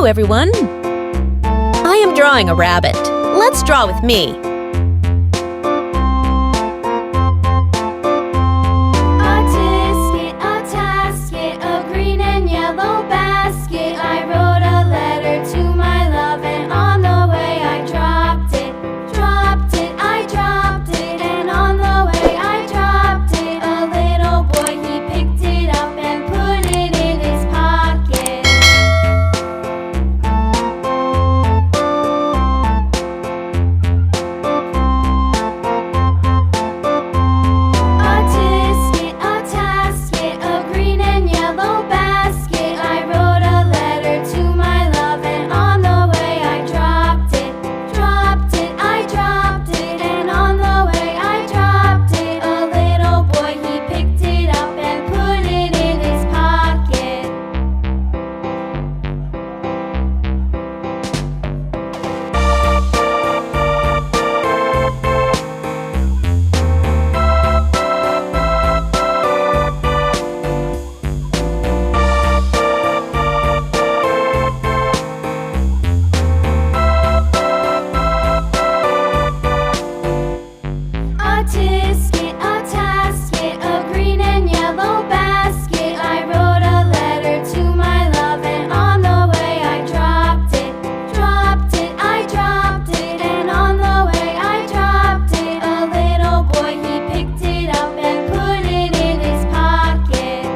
Hello, everyone! I am drawing a rabbit. Let's draw with me. A tasket, a green and yellow basket. I wrote a letter to my love, and on the way I dropped it. I dropped it, and on the way I dropped it. A little boy, he picked it up and put it in his pocket. A tasket, a green and yellow basket. I wrote a letter to my love, and on the way I dropped it. I dropped it, and on the way I dropped it. A little boy, he picked it up and put it in his pocket. A tasket, a green and yellow basket. I wrote a letter to my love, and on the way I dropped it. I dropped it, and on the way I dropped it. A little boy, he picked it up and put it in his pocket.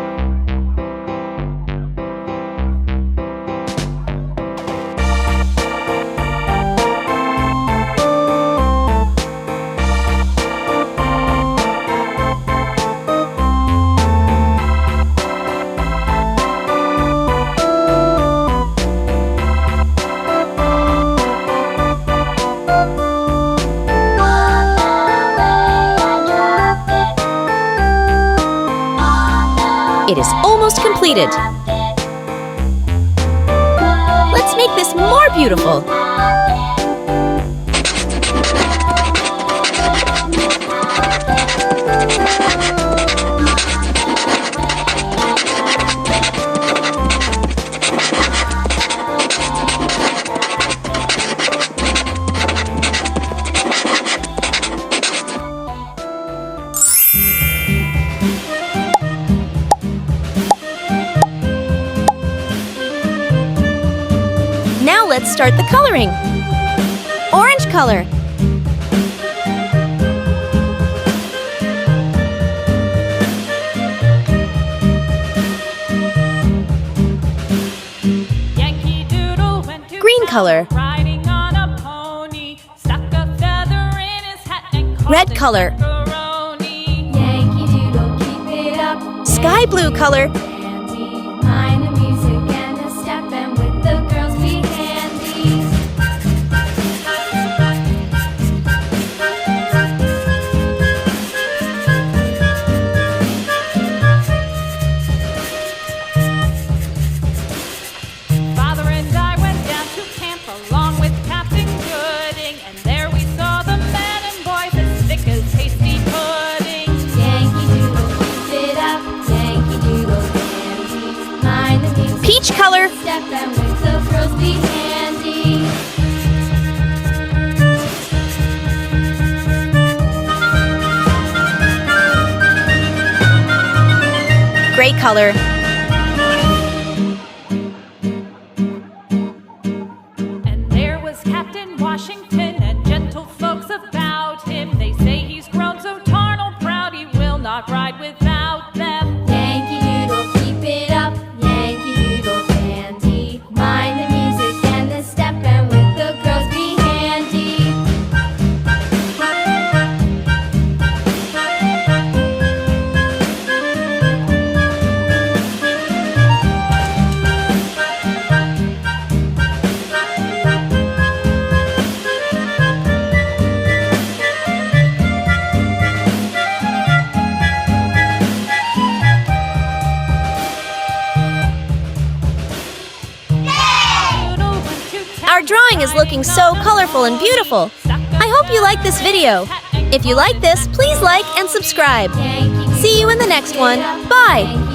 It is almost completed. Let's make this more beautiful. Now let's start the coloring. Orange color. Yankee Doodle went to Green color. riding on a pony, stuck a feather in his hat and called Red it color. macaroni. Yankee Doodle, keep it up. Sky blue color. Handy, mind the music and the step, and with the girls be handy. Father and I went down to camp along with Captain Gooding, and there we saw the men and boys as thick as hasty pudding. Yankee Doodle, keep it up. Yankee Doodle, dandy, mind the music Peach color. and the step, and with the girls be handy. Gray color. And there was Captain Washington and gentle folks about him. They say he's grown so tarnal proud he will not ride without them. Yankee Doodle, keep it up. Yankee Doodle, dandy, mind the music and the step, and with the girls be handy. Our drawing is looking so colorful and beautiful. I hope you like this video. If you like this, please like and subscribe. See you in the next one. Bye!